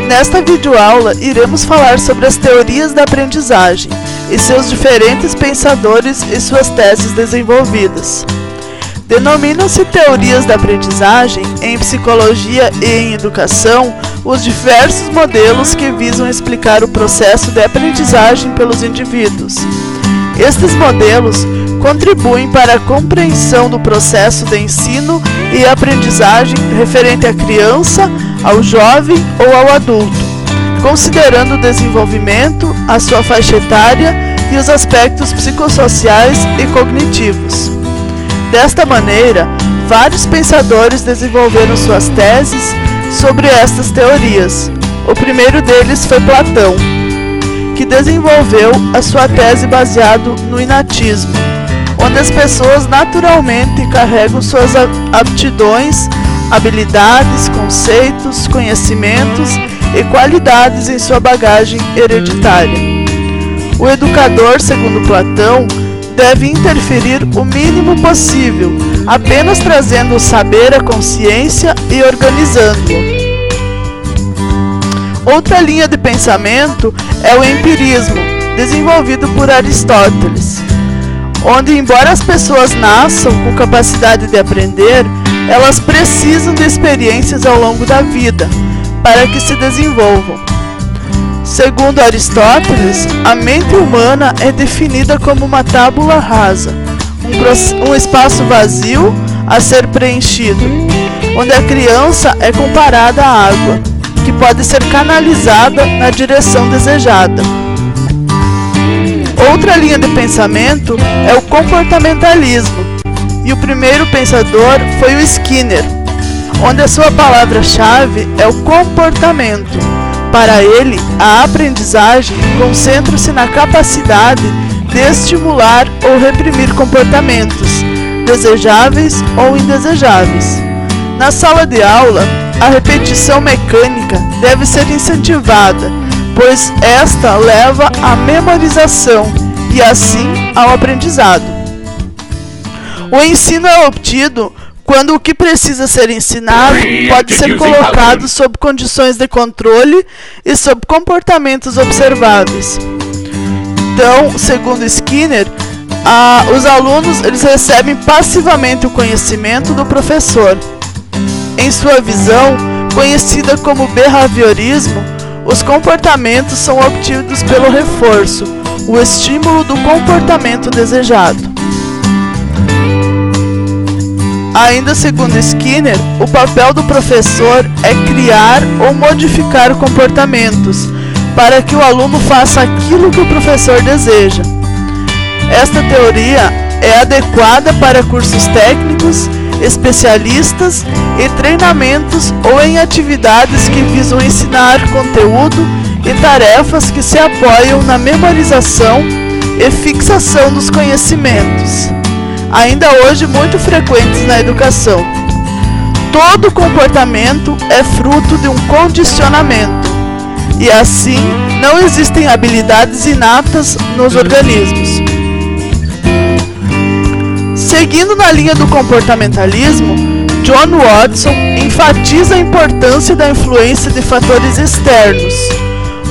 Nesta videoaula, iremos falar sobre as teorias da aprendizagem e seus diferentes pensadores e suas teses desenvolvidas. Denominam-se teorias da aprendizagem, em psicologia e em educação, os diversos modelos que visam explicar o processo de aprendizagem pelos indivíduos. Estes modelos contribuem para a compreensão do processo de ensino e aprendizagem referente à criança, ao jovem ou ao adulto, considerando o desenvolvimento, a sua faixa etária e os aspectos psicossociais e cognitivos. Desta maneira, vários pensadores desenvolveram suas teses sobre estas teorias. O primeiro deles foi Platão, que desenvolveu a sua tese baseado no inatismo, onde as pessoas naturalmente carregam suas aptidões, habilidades, conceitos, conhecimentos e qualidades em sua bagagem hereditária. O educador, segundo Platão, deve interferir o mínimo possível, apenas trazendo o saber à consciência e organizando-o. Outra linha de pensamento é o empirismo, desenvolvido por Aristóteles, onde, embora as pessoas nasçam com capacidade de aprender, elas precisam de experiências ao longo da vida para que se desenvolvam. Segundo Aristóteles, a mente humana é definida como uma tábula rasa, um espaço vazio a ser preenchido, onde a criança é comparada à água, que pode ser canalizada na direção desejada. Outra linha de pensamento é o comportamentalismo, e o primeiro pensador foi o Skinner, onde a sua palavra-chave é o comportamento. Para ele, a aprendizagem concentra-se na capacidade de estimular ou reprimir comportamentos, desejáveis ou indesejáveis. Na sala de aula, a repetição mecânica deve ser incentivada, pois esta leva à memorização e assim ao aprendizado. O ensino é obtido quando o que precisa ser ensinado pode ser colocado sob condições de controle e sob comportamentos observáveis. Então, segundo Skinner, os alunos eles recebem passivamente o conhecimento do professor. Em sua visão, conhecida como behaviorismo, os comportamentos são obtidos pelo reforço, o estímulo do comportamento desejado. Ainda segundo Skinner, o papel do professor é criar ou modificar comportamentos, para que o aluno faça aquilo que o professor deseja. Esta teoria é adequada para cursos técnicos, especialistas e treinamentos ou em atividades que visam ensinar conteúdo e tarefas que se apoiam na memorização e fixação dos conhecimentos, ainda hoje muito frequentes na educação. Todo comportamento é fruto de um condicionamento, e assim não existem habilidades inatas nos organismos. Seguindo na linha do comportamentalismo, John Watson enfatiza a importância da influência de fatores externos,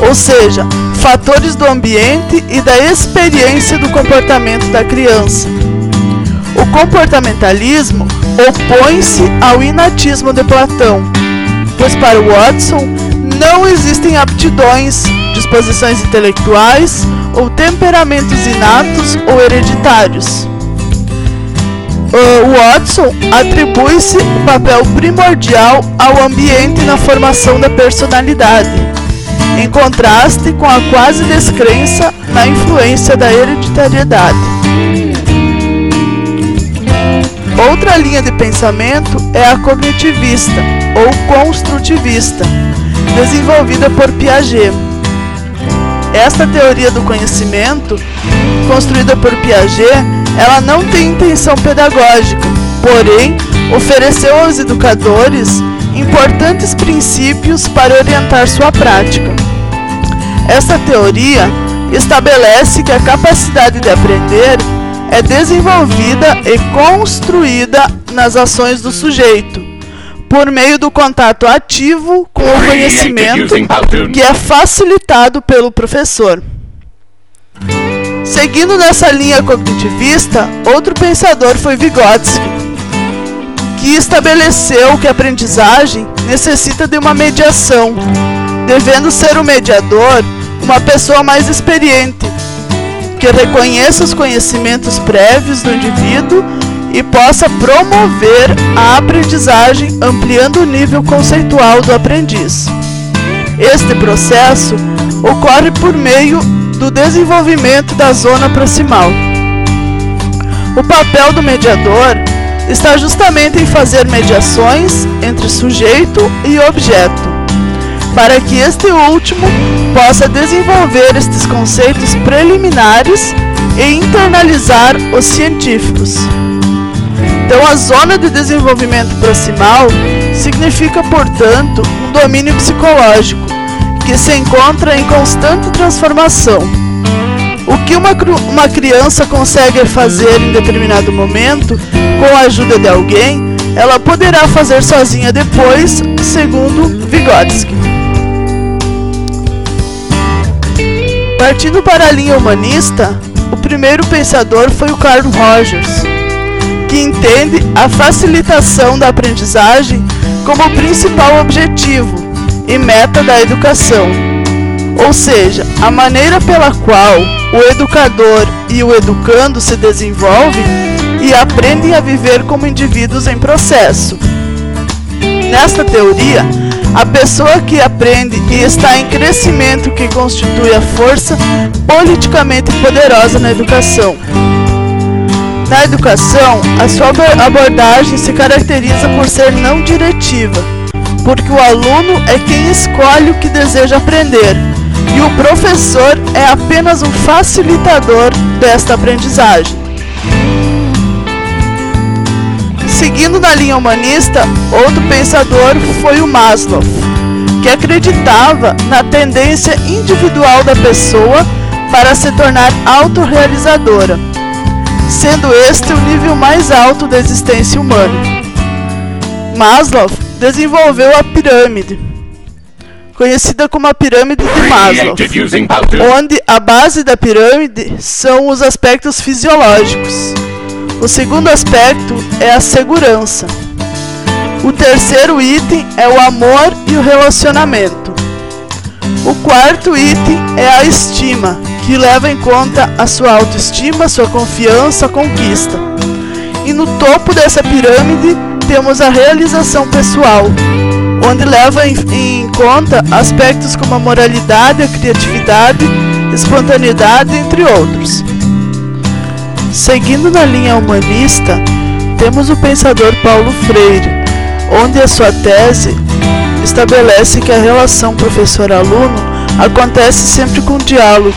ou seja, fatores do ambiente e da experiência do comportamento da criança. O comportamentalismo opõe-se ao inatismo de Platão, pois para Watson não existem aptidões, disposições intelectuais ou temperamentos inatos ou hereditários. Watson atribui-se o papel primordial ao ambiente na formação da personalidade, em contraste com a quase descrença na influência da hereditariedade. Outra linha de pensamento é a cognitivista ou construtivista, desenvolvida por Piaget. Esta teoria do conhecimento, construída por Piaget, ela não tem intenção pedagógica, porém, ofereceu aos educadores importantes princípios para orientar sua prática. Esta teoria estabelece que a capacidade de aprender é desenvolvida e construída nas ações do sujeito, por meio do contato ativo com o conhecimento, que é facilitado pelo professor. Seguindo nessa linha cognitivista, outro pensador foi Vygotsky, que estabeleceu que a aprendizagem necessita de uma mediação, devendo ser o mediador uma pessoa mais experiente, que reconheça os conhecimentos prévios do indivíduo e possa promover a aprendizagem, ampliando o nível conceitual do aprendiz. Este processo ocorre por meio do desenvolvimento da zona proximal. O papel do mediador está justamente em fazer mediações entre sujeito e objeto, para que este último possa desenvolver estes conceitos preliminares e internalizar os científicos. Então, a zona de desenvolvimento proximal significa, portanto, um domínio psicológico que se encontra em constante transformação. O que uma criança consegue fazer em determinado momento, com a ajuda de alguém, ela poderá fazer sozinha depois, segundo Vygotsky. Partindo para a linha humanista, o primeiro pensador foi o Carl Rogers, que entende a facilitação da aprendizagem como principal objetivo e meta da educação, ou seja, a maneira pela qual o educador e o educando se desenvolvem e aprendem a viver como indivíduos em processo. Nesta teoria, a pessoa que aprende e está em crescimento que constitui a força politicamente poderosa na educação. Na educação, a sua abordagem se caracteriza por ser não diretiva, porque o aluno é quem escolhe o que deseja aprender, e o professor é apenas um facilitador desta aprendizagem. Seguindo na linha humanista, outro pensador foi o Maslow, que acreditava na tendência individual da pessoa para se tornar autorrealizadora, sendo este o nível mais alto da existência humana. Maslow desenvolveu a pirâmide, conhecida como a pirâmide de Maslow, onde a base da pirâmide são os aspectos fisiológicos. O segundo aspecto é a segurança. O terceiro item é o amor e o relacionamento. O quarto item é a estima, que leva em conta a sua autoestima, sua confiança, a conquista. E no topo dessa pirâmide temos a realização pessoal, onde leva em conta aspectos como a moralidade, a criatividade, espontaneidade, entre outros. Seguindo na linha humanista, temos o pensador Paulo Freire, onde a sua tese estabelece que a relação professor-aluno acontece sempre com diálogo,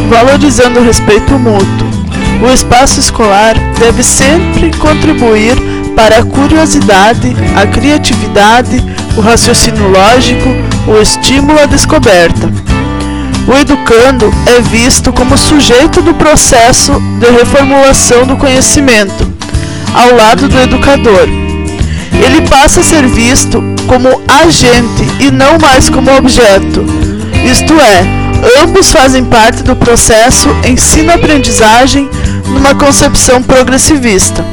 valorizando o respeito mútuo. O espaço escolar deve sempre contribuir para a curiosidade, a criatividade, o raciocínio lógico, o estímulo à descoberta. O educando é visto como sujeito do processo de reformulação do conhecimento, ao lado do educador. Ele passa a ser visto como agente e não mais como objeto, isto é, ambos fazem parte do processo ensino-aprendizagem numa concepção progressivista.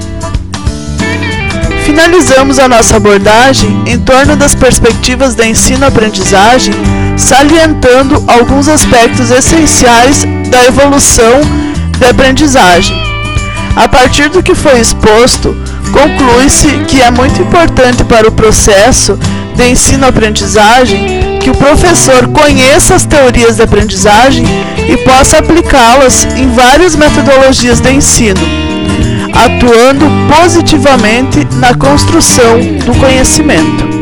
Finalizamos a nossa abordagem em torno das perspectivas da ensino-aprendizagem, salientando alguns aspectos essenciais da evolução da aprendizagem. A partir do que foi exposto, conclui-se que é muito importante para o processo de ensino-aprendizagem que o professor conheça as teorias da aprendizagem e possa aplicá-las em várias metodologias de ensino, atuando positivamente na construção do conhecimento.